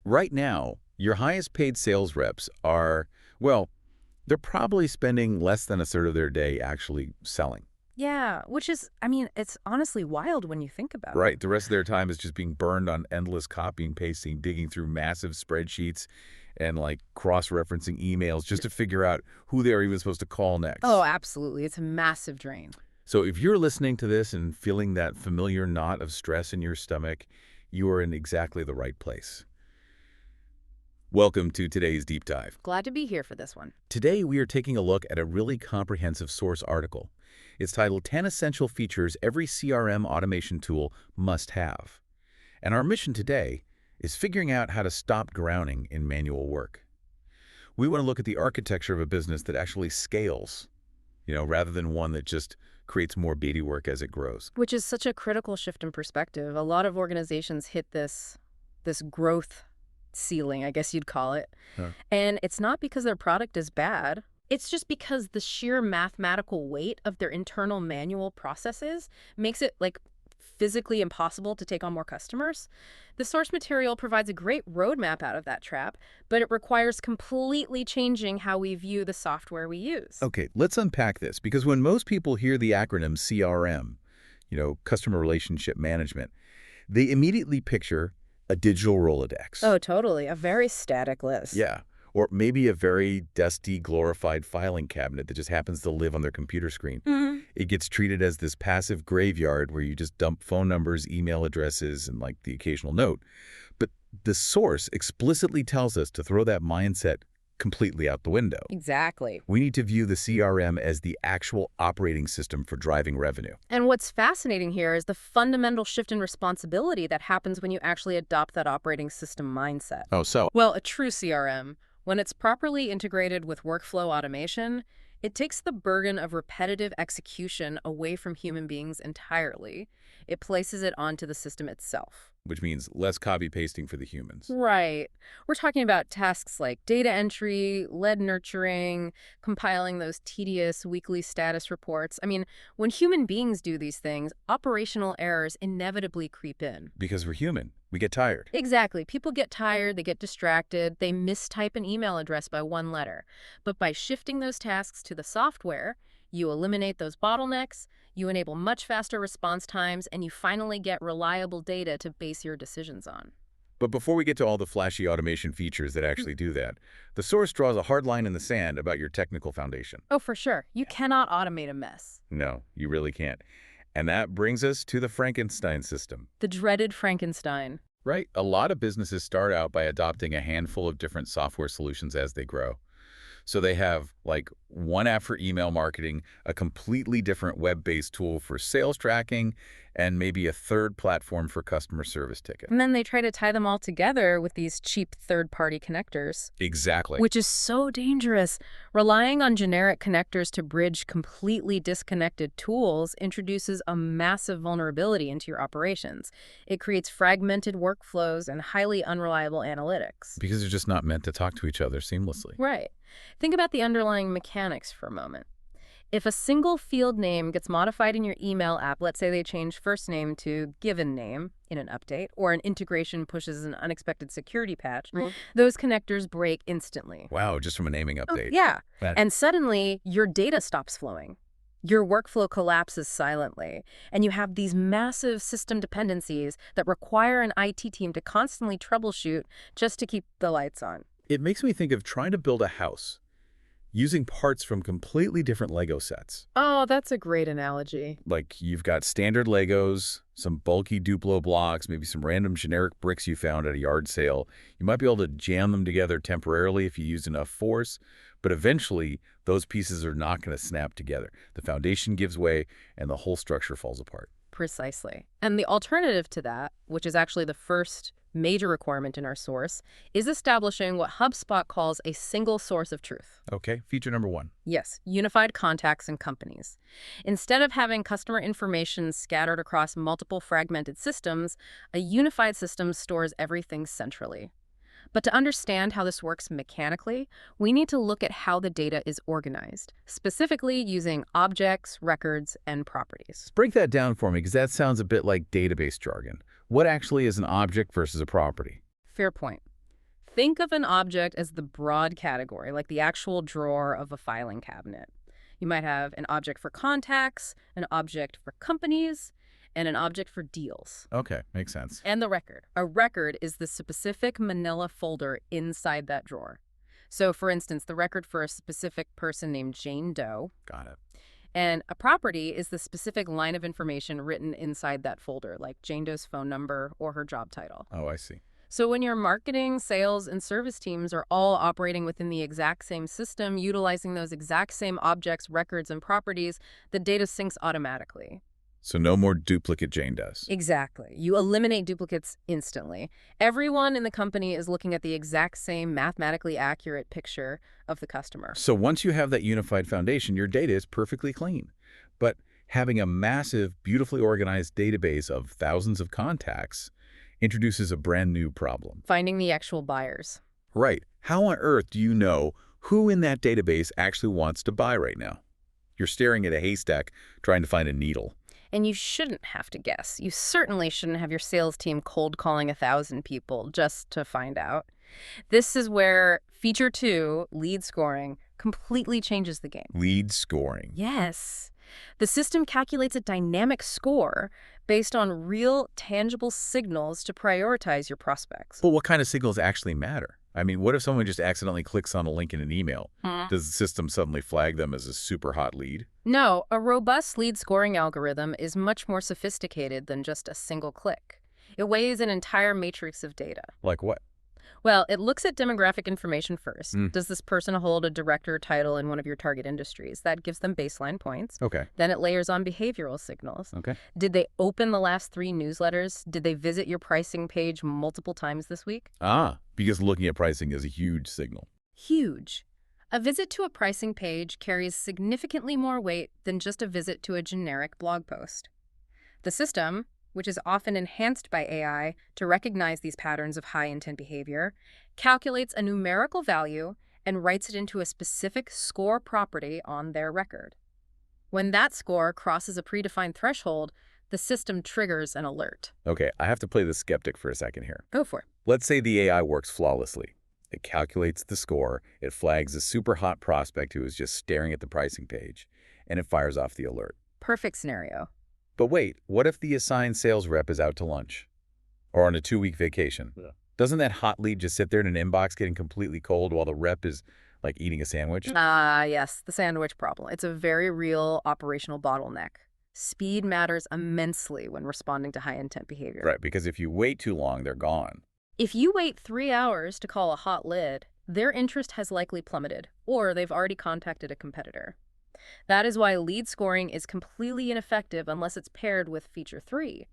Right now, your highest paid sales reps are, well, they're probably spending less than a third of their day actually selling. Yeah, which is, I mean, it's honestly wild when you think about it. Right. The rest of their time is just being burned on endless copying, pasting, digging through massive spreadsheets and like cross-referencing emails just to figure out who they're even supposed to call Oh, next. absolutely. It's a massive drain. So if you're listening to this and feeling that familiar knot of stress in your stomach, you are in exactly the right place. Welcome to today's deep dive. Glad to be here for this one. Today, we are taking a look at a really comprehensive source article. It's titled 10 Essential Features Every CRM Automation Tool Must Have. And our mission today is figuring out how to stop drowning in manual work. We want to look at the architecture of a business that actually scales, rather than one that just creates more BD work as it grows. Which is such a critical shift in perspective. A lot of organizations hit this growth ceiling, I guess you'd call it. Huh. And it's not because their product is bad. It's just because the sheer mathematical weight of their internal manual processes makes it physically impossible to take on more customers. The source material provides a great roadmap out of that trap, but it requires completely changing how we view the software we use. Okay, let's unpack this, because when most people hear the acronym CRM, customer relationship management, they immediately picture a digital Rolodex. Oh, totally. A very static list. Yeah. Or maybe a very dusty, glorified filing cabinet that just happens to live on their computer screen. Mhm. It gets treated as this passive graveyard where you just dump phone numbers, email addresses, and the occasional note. But the source explicitly tells us to throw that mindset completely out the window. Exactly. We need to view the CRM as the actual operating system for driving revenue. And what's fascinating here is the fundamental shift in responsibility that happens when you actually adopt that operating system mindset. Oh, so? Well, a true CRM, when it's properly integrated with workflow automation, it takes the burden of repetitive execution away from human beings entirely. It places it onto the system itself. Which means less copy-pasting for the humans. Right. We're talking about tasks like data entry, lead nurturing, compiling those tedious weekly status reports. I mean, when human beings do these things, operational errors inevitably creep in. Because we're human. We get tired. Exactly. People get tired, they get distracted, they mistype an email address by one letter. But by shifting those tasks to the software, you eliminate those bottlenecks, you enable much faster response times, and you finally get reliable data to base your decisions on. But before we get to all the flashy automation features that actually do that, the source draws a hard line in the sand about your technical foundation. Oh, for sure. You cannot automate a mess. No, you really can't. And that brings us to the Frankenstein system. The dreaded Frankenstein. Right? A lot of businesses start out by adopting a handful of different software solutions as they grow. So they have one app for email marketing, a completely different web-based tool for sales tracking, and maybe a third platform for customer service ticket. And then they try to tie them all together with these cheap third-party connectors. Exactly. Which is so dangerous. Relying on generic connectors to bridge completely disconnected tools introduces a massive vulnerability into your operations. It creates fragmented workflows and highly unreliable analytics. Because they're just not meant to talk to each other seamlessly. Right. Think about the underlying mechanics for a moment. If a single field name gets modified in your email app, let's say they change first name to given name in an update, or an integration pushes an unexpected security patch, those connectors break instantly. Wow, just from a naming update. Yeah. And suddenly, your data stops flowing. Your workflow collapses silently, and you have these massive system dependencies that require an IT team to constantly troubleshoot just to keep the lights on. It makes me think of trying to build a house using parts from completely different Lego sets. Oh, that's a great analogy. You've got standard Legos, some bulky Duplo blocks, maybe some random generic bricks you found at a yard sale. You might be able to jam them together temporarily if you use enough force, but eventually those pieces are not going to snap together. The foundation gives way and the whole structure falls apart. Precisely. And the alternative to that, which is actually the first major requirement in our source, is establishing what HubSpot calls a single source of truth. Okay, feature number 1. Yes, unified contacts and companies. Instead of having customer information scattered across multiple fragmented systems, a unified system stores everything centrally. But to understand how this works mechanically, we need to look at how the data is organized, specifically using objects, records, and properties. Break that down for me, because that sounds a bit like database jargon. What actually is an object versus a property? Fair point. Think of an object as the broad category, like the actual drawer of a filing cabinet. You might have an object for contacts, an object for companies, and an object for deals. Okay, makes sense. And the record. A record is the specific manila folder inside that drawer. So, for instance, the record for a specific person named Jane Doe. Got it. And a property is the specific line of information written inside that folder, like Jane Doe's phone number or her job title. Oh, I see. So when your marketing, sales, and service teams are all operating within the exact same system, utilizing those exact same objects, records, and properties, the data syncs automatically. So no more duplicate Jane Does. Exactly. You eliminate duplicates instantly. Everyone in the company is looking at the exact same mathematically accurate picture of the customer. So once you have that unified foundation, your data is perfectly clean. But having a massive, beautifully organized database of thousands of contacts introduces a brand new problem. Finding the actual buyers. Right. How on earth do you know who in that database actually wants to buy right now? You're staring at a haystack trying to find a needle. And you shouldn't have to guess. You certainly shouldn't have your sales team cold calling 1,000 people just to find out. This is where feature 2, lead scoring, completely changes the game. Lead scoring. Yes. The system calculates a dynamic score based on real, tangible signals to prioritize your prospects. But what kind of signals actually matter? I mean, what if someone just accidentally clicks on a link in an email? Does the system suddenly flag them as a super hot lead? No, a robust lead scoring algorithm is much more sophisticated than just a single click. It weighs an entire matrix of data. Like what? Well, it looks at demographic information first. Does this person hold a director title in one of your target industries? That gives them baseline points. Okay. Then it layers on behavioral signals. Okay. Did they open the last 3 newsletters? Did they visit your pricing page multiple times this week? Because looking at pricing is a huge signal. Huge. A visit to a pricing page carries significantly more weight than just a visit to a generic blog post. The system, which is often enhanced by AI to recognize these patterns of high-intent behavior, calculates a numerical value and writes it into a specific score property on their record. When that score crosses a predefined threshold, the system triggers an alert. Okay, I have to play the skeptic for a second here. Go for it. Let's say the AI works flawlessly. It calculates the score, it flags a super hot prospect who is just staring at the pricing page, and it fires off the alert. Perfect scenario. But wait, what if the assigned sales rep is out to lunch? Or on a 2-week vacation? Yeah. Doesn't that hot lead just sit there in an inbox getting completely cold while the rep is, like, eating a sandwich? Yes, the sandwich problem. It's a very real operational bottleneck. Speed matters immensely when responding to high-intent behavior. Right, because if you wait too long, they're gone. If you wait 3 hours to call a hot lead, their interest has likely plummeted, or they've already contacted a competitor. That is why lead scoring is completely ineffective unless it's paired with feature 3,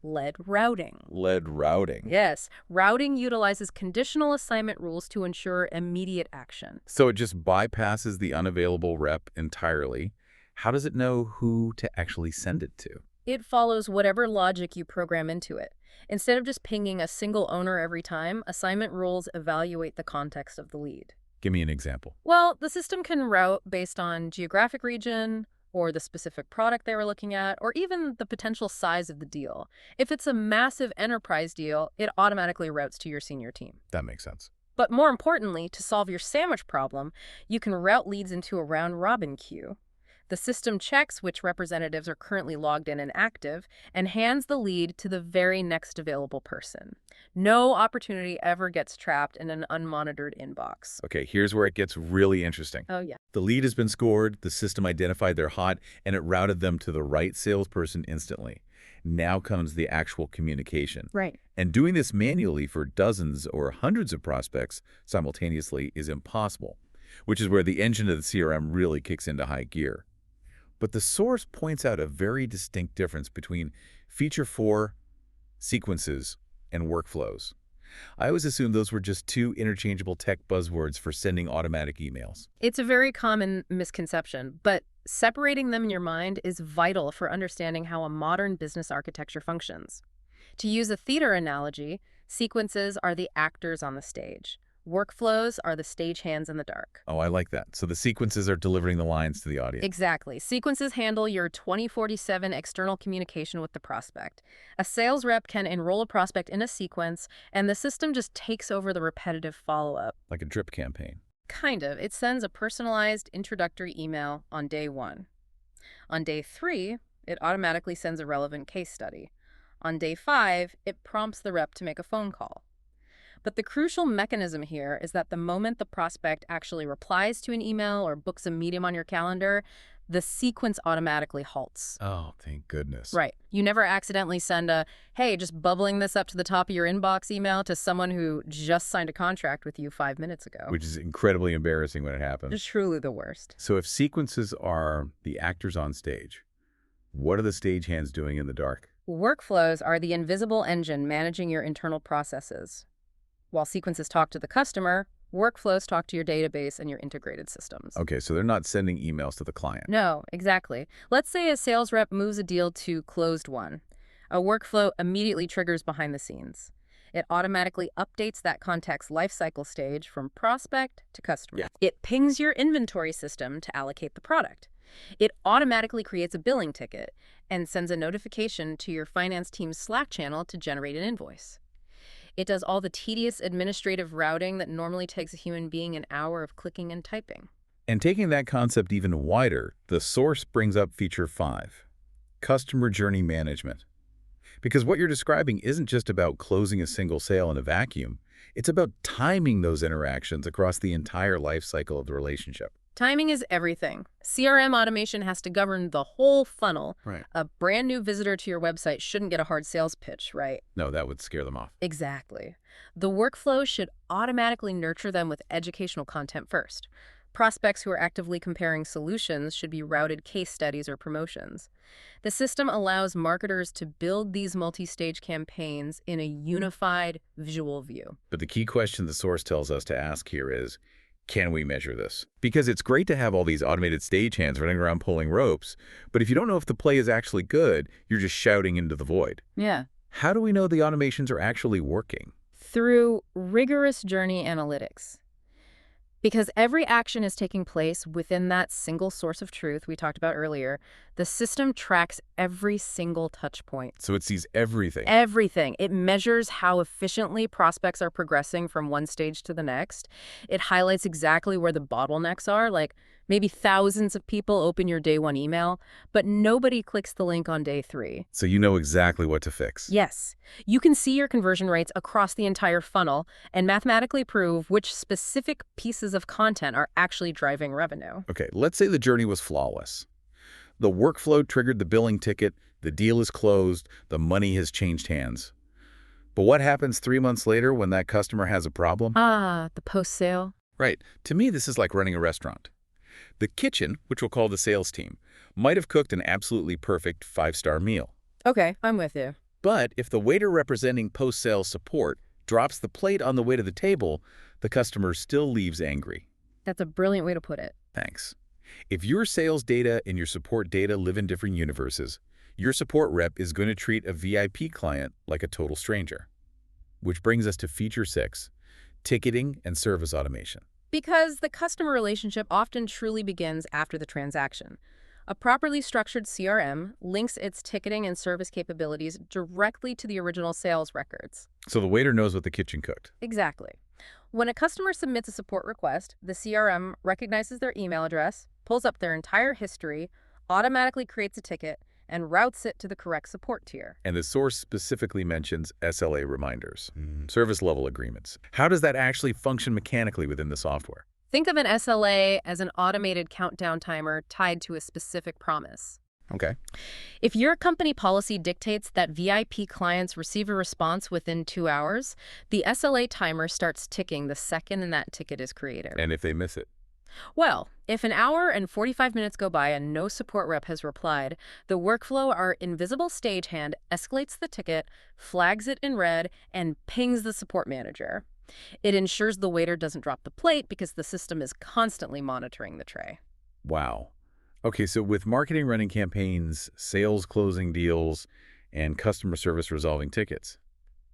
lead routing. Lead routing? Yes, routing utilizes conditional assignment rules to ensure immediate action. So it just bypasses the unavailable rep entirely. How does it know who to actually send it to? It follows whatever logic you program into it. Instead of just pinging a single owner every time, assignment rules evaluate the context of the lead. Give me an example. Well, the system can route based on geographic region, or the specific product they were looking at, or even the potential size of the deal. If it's a massive enterprise deal, it automatically routes to your senior team. That makes sense. But more importantly, to solve your sandwich problem, you can route leads into a round-robin queue. The system checks which representatives are currently logged in and active and hands the lead to the very next available person. No opportunity ever gets trapped in an unmonitored inbox. Okay, here's where it gets really interesting. Oh, yeah. The lead has been scored, the system identified they're hot, and it routed them to the right salesperson instantly. Now comes the actual communication. Right. And doing this manually for dozens or hundreds of prospects simultaneously is impossible, which is where the engine of the CRM really kicks into high gear. But the source points out a very distinct difference between feature 4, sequences, and workflows. I always assumed those were just 2 interchangeable tech buzzwords for sending automatic emails. It's a very common misconception, but separating them in your mind is vital for understanding how a modern business architecture functions. To use a theater analogy, sequences are the actors on the stage. Workflows are the stagehands in the dark. Oh, I like that. So the sequences are delivering the lines to the audience. Exactly. Sequences handle your 2047 external communication with the prospect. A sales rep can enroll a prospect in a sequence, and the system just takes over the repetitive follow-up. Like a drip campaign. Kind of. It sends a personalized introductory email on day 1. On day 3, it automatically sends a relevant case study. On day 5, it prompts the rep to make a phone call. But the crucial mechanism here is that the moment the prospect actually replies to an email or books a meeting on your calendar, the sequence automatically halts. Oh, thank goodness. Right. You never accidentally send a, hey, just bubbling this up to the top of your inbox email to someone who just signed a contract with you 5 minutes ago. Which is incredibly embarrassing when it happens. It's truly the worst. So if sequences are the actors on stage, what are the stagehands doing in the dark? Workflows are the invisible engine managing your internal processes. While sequences talk to the customer, workflows talk to your database and your integrated systems. Okay, so they're not sending emails to the client. No, exactly. Let's say a sales rep moves a deal to closed one. A workflow immediately triggers behind the scenes. It automatically updates that contact's lifecycle stage from prospect to customer. Yeah. It pings your inventory system to allocate the product. It automatically creates a billing ticket and sends a notification to your finance team's Slack channel to generate an invoice. It does all the tedious administrative routing that normally takes a human being an hour of clicking and typing. And taking that concept even wider, the source brings up feature 5, customer journey management. Because what you're describing isn't just about closing a single sale in a vacuum. It's about timing those interactions across the entire life cycle of the relationship. Timing is everything. CRM automation has to govern the whole funnel. Right. A brand new visitor to your website shouldn't get a hard sales pitch, right? No, that would scare them off. Exactly. The workflow should automatically nurture them with educational content first. Prospects who are actively comparing solutions should be routed case studies or promotions. The system allows marketers to build these multi-stage campaigns in a unified visual view. But the key question the source tells us to ask here is, can we measure this? Because it's great to have all these automated stagehands running around pulling ropes, but if you don't know if the play is actually good, you're just shouting into the void. Yeah. How do we know the automations are actually working? Through rigorous journey analytics. Because every action is taking place within that single source of truth we talked about earlier, the system tracks every single touch point. So it sees everything. Everything. It measures how efficiently prospects are progressing from one stage to the next. It highlights exactly where the bottlenecks are, like maybe thousands of people open your day 1 email, but nobody clicks the link on day 3. So you know exactly what to fix. Yes. You can see your conversion rates across the entire funnel and mathematically prove which specific pieces of content are actually driving revenue. Okay, let's say the journey was flawless. The workflow triggered the billing ticket, the deal is closed, the money has changed hands. But what happens 3 months later when that customer has a problem? The post-sale. Right. To me, this is like running a restaurant. The kitchen, which we'll call the sales team, might have cooked an absolutely perfect 5-star meal. Okay, I'm with you. But if the waiter representing post-sale support drops the plate on the way to the table, the customer still leaves angry. That's a brilliant way to put it. Thanks. If your sales data and your support data live in different universes, your support rep is going to treat a VIP client like a total stranger. Which brings us to feature 6, ticketing and service automation. Because the customer relationship often truly begins after the transaction. A properly structured CRM links its ticketing and service capabilities directly to the original sales records. So the waiter knows what the kitchen cooked. Exactly. When a customer submits a support request, the CRM recognizes their email address, pulls up their entire history, automatically creates a ticket, and routes it to the correct support tier. And the source specifically mentions SLA reminders, service level agreements. How does that actually function mechanically within the software? Think of an SLA as an automated countdown timer tied to a specific promise. Okay. If your company policy dictates that VIP clients receive a response within 2 hours, the SLA timer starts ticking the second that ticket is created. And if they miss it? Well, if an hour and 45 minutes go by and no support rep has replied, the workflow, our invisible stagehand, escalates the ticket, flags it in red, and pings the support manager. It ensures the waiter doesn't drop the plate because the system is constantly monitoring the tray. Wow. Okay, so with marketing running campaigns, sales closing deals, and customer service resolving tickets,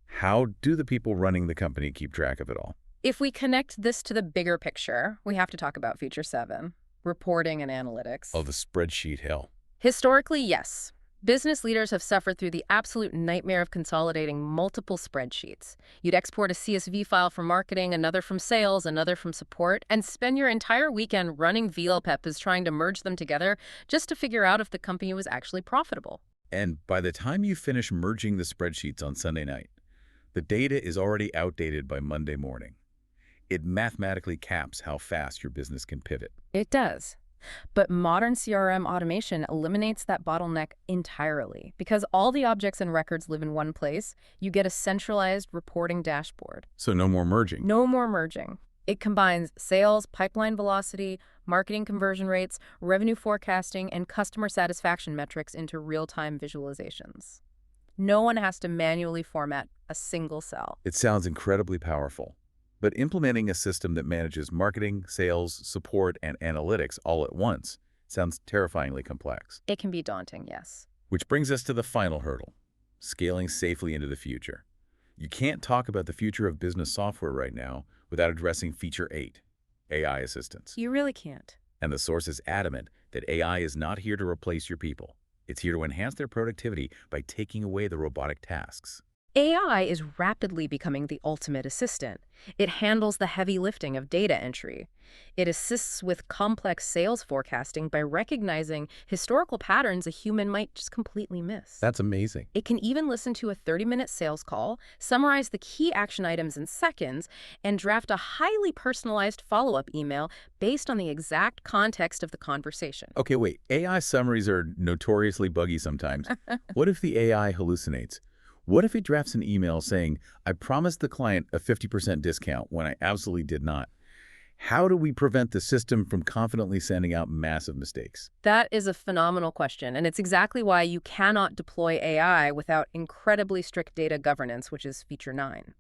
how do the people running the company keep track of it all? If we connect this to the bigger picture, we have to talk about feature 7, reporting and analytics. Oh, the spreadsheet hell. Historically, yes. Business leaders have suffered through the absolute nightmare of consolidating multiple spreadsheets. You'd export a CSV file from marketing, another from sales, another from support, and spend your entire weekend running VLPEPs trying to merge them together just to figure out if the company was actually profitable. And by the time you finish merging the spreadsheets on Sunday night, the data is already outdated by Monday morning. It mathematically caps how fast your business can pivot. It does. But modern CRM automation eliminates that bottleneck entirely. Because all the objects and records live in one place, you get a centralized reporting dashboard. So no more merging. No more merging. It combines sales, pipeline velocity, marketing conversion rates, revenue forecasting, and customer satisfaction metrics into real-time visualizations. No one has to manually format a single cell. It sounds incredibly powerful. But implementing a system that manages marketing, sales, support, and analytics all at once sounds terrifyingly complex. It can be daunting, yes. Which brings us to the final hurdle, scaling safely into the future. You can't talk about the future of business software right now without addressing feature 8, AI assistance. You really can't. And the source is adamant that AI is not here to replace your people. It's here to enhance their productivity by taking away the robotic tasks. AI is rapidly becoming the ultimate assistant. It handles the heavy lifting of data entry. It assists with complex sales forecasting by recognizing historical patterns a human might just completely miss. That's amazing. It can even listen to a 30-minute sales call, summarize the key action items in seconds, and draft a highly personalized follow-up email based on the exact context of the conversation. Okay, wait. AI summaries are notoriously buggy sometimes. What if the AI hallucinates? What if it drafts an email saying, I promised the client a 50% discount when I absolutely did not? How do we prevent the system from confidently sending out massive mistakes? That is a phenomenal question, and it's exactly why you cannot deploy AI without incredibly strict data governance, which is feature 9.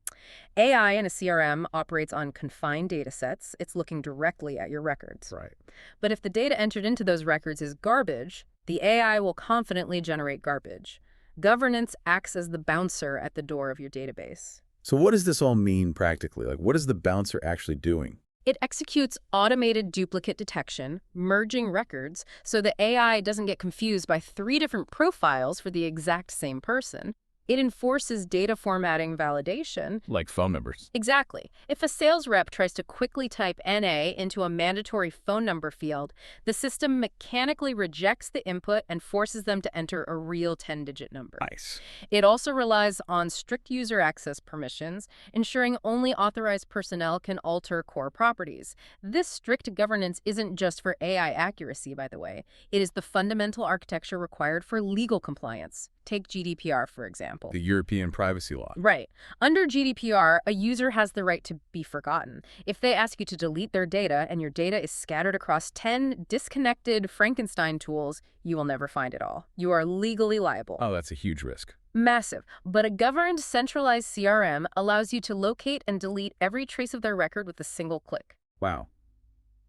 AI in a CRM operates on confined data sets. It's looking directly at your records. Right. But if the data entered into those records is garbage, the AI will confidently generate garbage. Governance acts as the bouncer at the door of your database. So what does this all mean practically? Like, what is the bouncer actually doing? It executes automated duplicate detection, merging records, so the AI doesn't get confused by 3 different profiles for the exact same person. It enforces data formatting validation. Like phone numbers. Exactly. If a sales rep tries to quickly type NA into a mandatory phone number field, the system mechanically rejects the input and forces them to enter a real 10-digit number. Nice. It also relies on strict user access permissions, ensuring only authorized personnel can alter core properties. This strict governance isn't just for AI accuracy, by the way. It is the fundamental architecture required for legal compliance. Take GDPR, for example. The European privacy law. Right. Under GDPR, a user has the right to be forgotten. If they ask you to delete their data and your data is scattered across 10 disconnected Frankenstein tools, you will never find it all. You are legally liable. Oh, that's a huge risk. Massive. But a governed, centralized CRM allows you to locate and delete every trace of their record with a single click. Wow.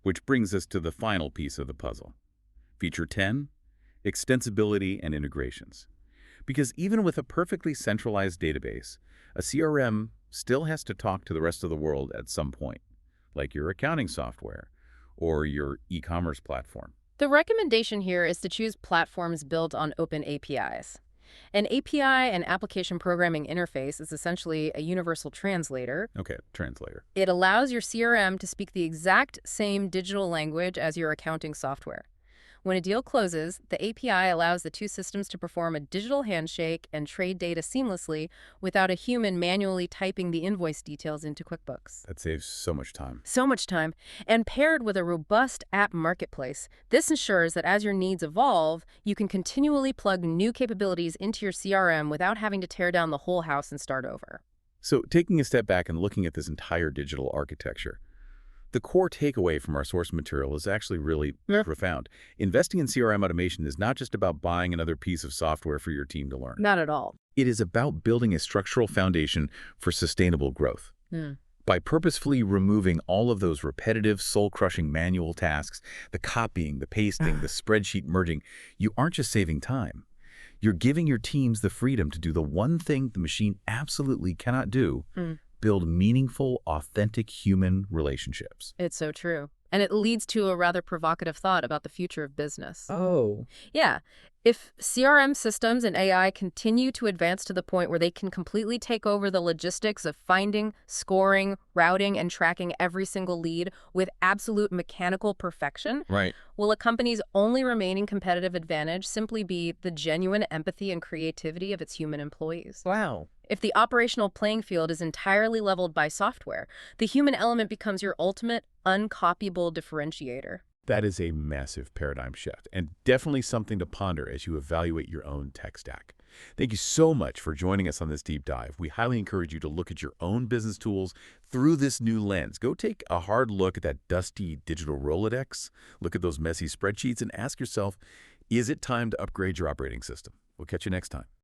Which brings us to the final piece of the puzzle. Feature 10, extensibility and integrations. Because even with a perfectly centralized database, a CRM still has to talk to the rest of the world at some point, like your accounting software or your e-commerce platform. The recommendation here is to choose platforms built on open APIs. An API, an application programming interface, is essentially a universal translator. Okay, translator. It allows your CRM to speak the exact same digital language as your accounting software. When a deal closes, the API allows the two systems to perform a digital handshake and trade data seamlessly without a human manually typing the invoice details into QuickBooks. That saves so much time. So much time. And paired with a robust app marketplace, this ensures that as your needs evolve, you can continually plug new capabilities into your CRM without having to tear down the whole house and start over. So taking a step back and looking at this entire digital architecture, the core takeaway from our source material is actually really profound. Investing in CRM automation is not just about buying another piece of software for your team to learn. Not at all. It is about building a structural foundation for sustainable growth. By purposefully removing all of those repetitive, soul-crushing manual tasks, the copying, the pasting, the spreadsheet merging, you aren't just saving time. You're giving your teams the freedom to do the one thing the machine absolutely cannot do, build meaningful, authentic human relationships. It's so true. And it leads to a rather provocative thought about the future of business. Oh, Yeah. If CRM systems and AI continue to advance to the point where they can completely take over the logistics of finding, scoring, routing, and tracking every single lead with absolute mechanical perfection, right. will a company's only remaining competitive advantage simply be the genuine empathy and creativity of its human employees? Wow. If the operational playing field is entirely leveled by software, the human element becomes your ultimate, uncopyable differentiator. That is a massive paradigm shift, and definitely something to ponder as you evaluate your own tech stack. Thank you so much for joining us on this deep dive. We highly encourage you to look at your own business tools through this new lens. Go take a hard look at that dusty digital Rolodex, look at those messy spreadsheets, and ask yourself, is it time to upgrade your operating system? We'll catch you next time.